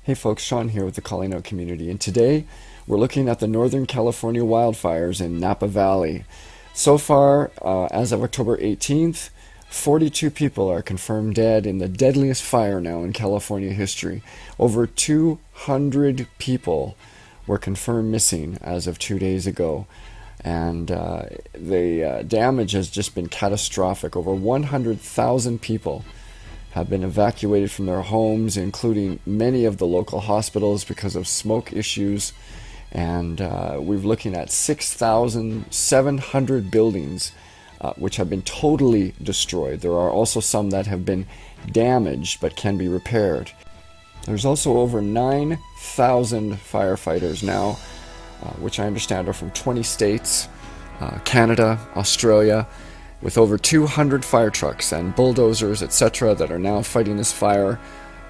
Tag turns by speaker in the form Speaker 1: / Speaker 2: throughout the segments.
Speaker 1: Hey folks, Sean here with the CallOut community, and today we're looking at the Northern California wildfires in Napa Valley. So far, as of October 18th, 42 people are confirmed dead in the deadliest fire now in California history. Over 200 people were confirmed missing as of 2 days ago, and the damage has just been catastrophic. Over 100,000 people have been evacuated from their homes, including many of the local hospitals because of smoke issues. And we're looking at 6,700 buildings which have been totally destroyed. There are also some that have been damaged but can be repaired. There's also over 9,000 firefighters now, which I understand are from 20 states, Canada, Australia, with over 200 fire trucks and bulldozers, etc., that are now fighting this fire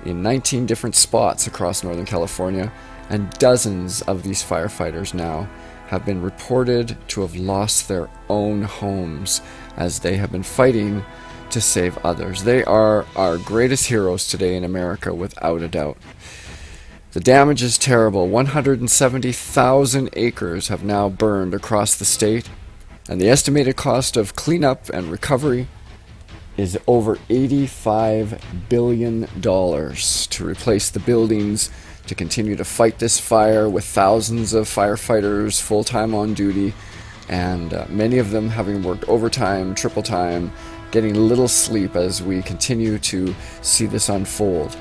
Speaker 1: in 19 different spots across Northern California, and dozens of these firefighters now have been reported to have lost their own homes as they have been fighting to save others. They are our greatest heroes today in America, without a doubt. The damage is terrible. 170,000 acres have now burned across the state, and the estimated cost of cleanup and recovery is over $85 billion to replace the buildings, to continue to fight this fire with thousands of firefighters full-time on duty, and many of them having worked overtime, triple time, getting little sleep as we continue to see this unfold.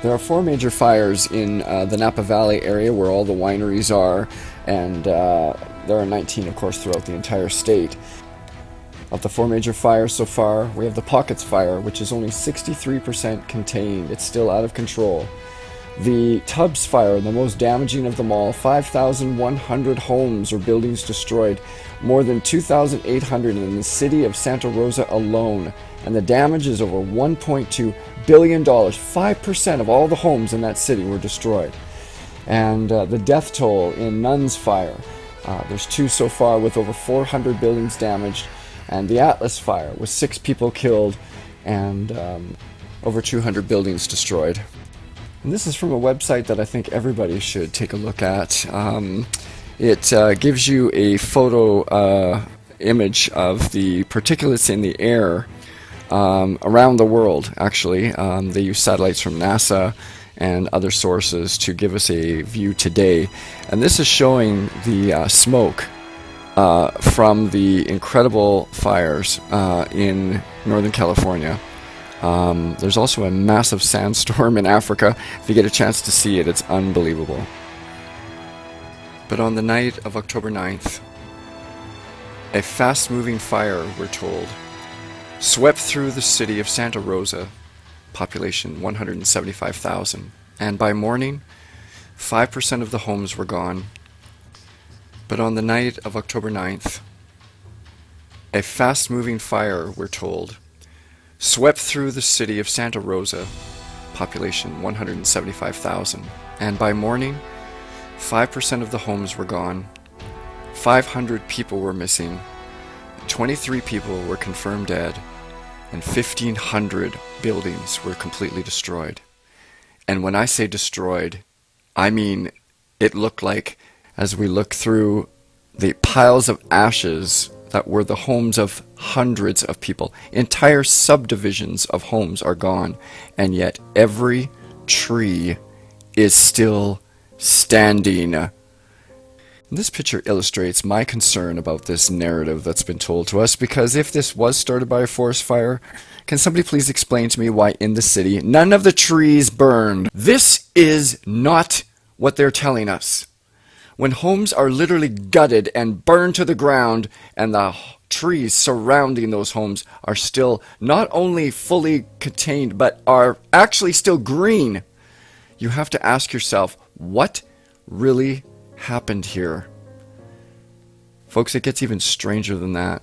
Speaker 1: There are 4 major fires in the Napa Valley area where all the wineries are, and there are 19, of course, throughout the entire state. Of the 4 major fires so far, we have the Pockets Fire, which is only 63% contained. It's still out of control. The Tubbs Fire, the most damaging of them all, 5,100 homes or buildings destroyed, more than 2,800 in the city of Santa Rosa alone, and the damage is over $1.2 billion. 5% of all the homes in that city were destroyed. And the death toll in Nuns Fire, there's 2 so far with over 400 buildings damaged, and the Atlas Fire with 6 people killed and over 200 buildings destroyed. And this is from a website that I think everybody should take a look at. It gives you a photo image of the particulates in the air around the world, actually. They use satellites from NASA and other sources to give us a view today. And this is showing the smoke from the incredible fires in Northern California. There's also a massive sandstorm in Africa. If you get a chance to see it, it's unbelievable. But on the night of October 9th, a fast-moving fire, we're told, swept through the city of Santa Rosa, population 175,000, and by morning, 5% of the homes were gone. But on the night of October 9th, a fast-moving fire, we're told, swept through the city of Santa Rosa, population 175,000, and by morning, 5% of the homes were gone. 500 people were missing, 23 people were confirmed dead, and 1,500 buildings were completely destroyed. And when I say destroyed, I mean it looked like, as we look through the piles of ashes that were the homes of hundreds of people, entire subdivisions of homes are gone, and yet every tree is still standing. This picture illustrates my concern about this narrative that's been told to us, because if this was started by a forest fire, can somebody please explain to me why in the city none of the trees burned? This is not what they're telling us. When homes are literally gutted and burned to the ground, and the trees surrounding those homes are still not only fully contained, but are actually still green, you have to ask yourself, what really happened here? Folks, it gets even stranger than that.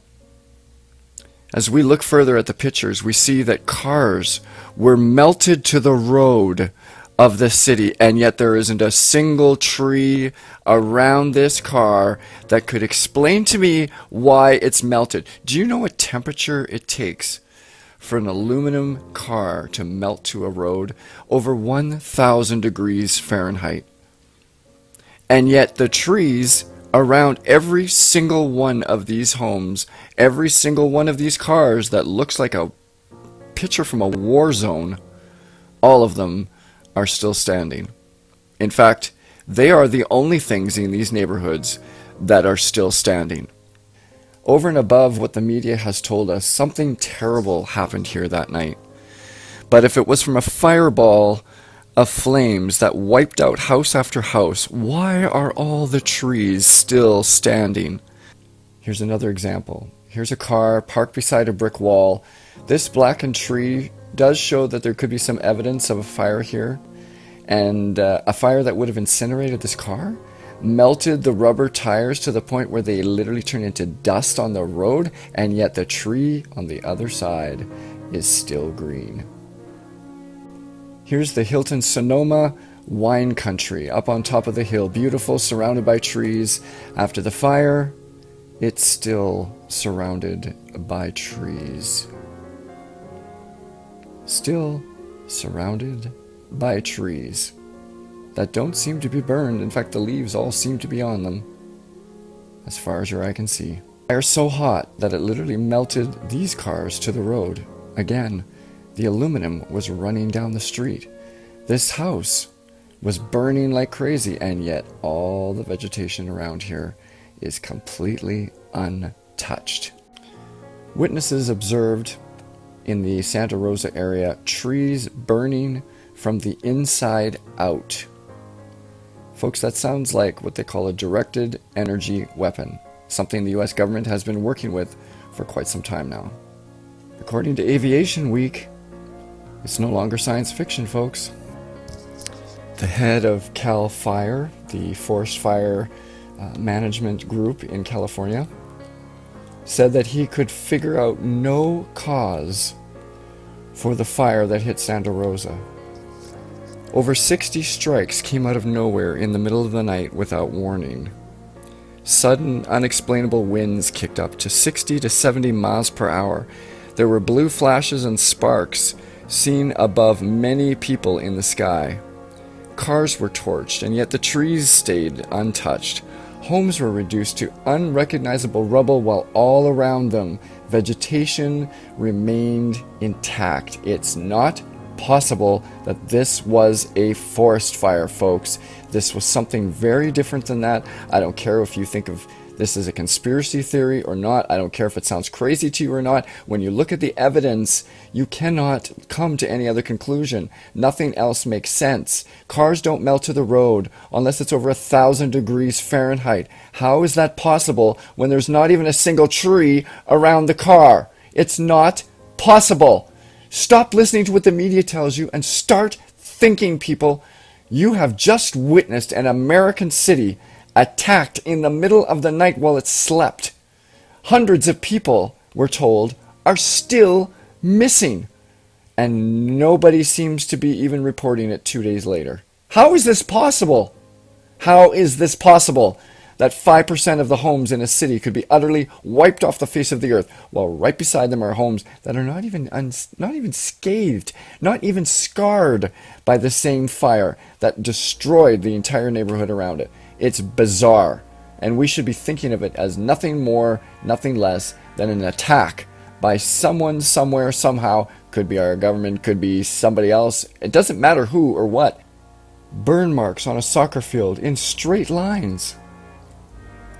Speaker 1: As we look further at the pictures, we see that cars were melted to the road of the city, and yet there isn't a single tree around this car that could explain to me why it's melted. Do you know what temperature it takes for an aluminum car to melt to a road over 1,000 degrees Fahrenheit. And yet the trees around every single one of these homes, every single one of these cars that looks like a picture from a war zone, all of them are still standing. In fact, they are the only things in these neighborhoods that are still standing. Over and above what the media has told us, something terrible happened here that night. But if it was from a fireball of flames that wiped out house after house, why are all the trees still standing? Here's another example. Here's a car parked beside a brick wall. This blackened tree does show that there could be some evidence of a fire here, and a fire that would have incinerated this car, melted the rubber tires to the point where they literally turn into dust on the road, and yet the tree on the other side is still green. Here's the Hilton Sonoma wine country up on top of the hill, beautiful, surrounded by trees. After the fire, it's still surrounded by trees. Still surrounded by trees that don't seem to be burned. In fact, the leaves all seem to be on them, as far as your eye can see. Fire so hot that it literally melted these cars to the road. Again, the aluminum was running down the street. This house was burning like crazy, and yet all the vegetation around here is completely untouched. Witnesses observed in the Santa Rosa area trees burning from the inside out. Folks, that sounds like what they call a directed energy weapon, something the US government has been working with for quite some time now. According to Aviation Week, it's no longer science fiction, folks. The head of CAL FIRE, the forest fire management group in California, said that he could figure out no cause for the fire that hit Santa Rosa. Over 60 strikes came out of nowhere in the middle of the night without warning. Sudden, unexplainable winds kicked up to 60 to 70 miles per hour. There were blue flashes and sparks seen above many people in the sky. Cars were torched, and yet the trees stayed untouched. Homes were reduced to unrecognizable rubble, while all around them, vegetation remained intact. It's not possible that this was a forest fire, folks. This was something very different than that. I don't care if you think of this as a conspiracy theory or not. I don't care if it sounds crazy to you or not. When you look at the evidence, you cannot come to any other conclusion. Nothing else makes sense. Cars don't melt to the road unless it's over 1,000 degrees Fahrenheit. How is that possible when there's not even a single tree around the car? It's not possible. Stop listening to what the media tells you and start thinking, people. You have just witnessed an American city attacked in the middle of the night while it slept. Hundreds of people, we're told, are still missing, and nobody seems to be even reporting it 2 days later. How is this possible? How is this possible that 5% of the homes in a city could be utterly wiped off the face of the earth, while right beside them are homes that are not even scathed, not even scarred by the same fire that destroyed the entire neighborhood around it? It's bizarre, and we should be thinking of it as nothing more, nothing less than an attack by someone, somewhere, somehow. Could be our government, could be somebody else. It doesn't matter who or what. Burn marks on a soccer field in straight lines.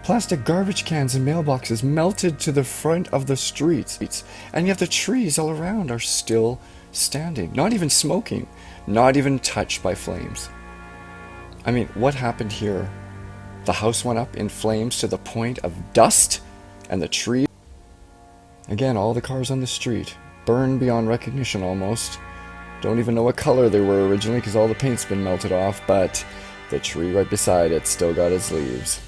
Speaker 1: Plastic garbage cans and mailboxes melted to the front of the streets, and yet the trees all around are still standing, not even smoking, not even touched by flames. I mean, what happened here? The house went up in flames to the point of dust, and the tree, again, all the cars on the street, burned beyond recognition almost. Don't even know what color they were originally because all the paint's been melted off, but the tree right beside it still got its leaves.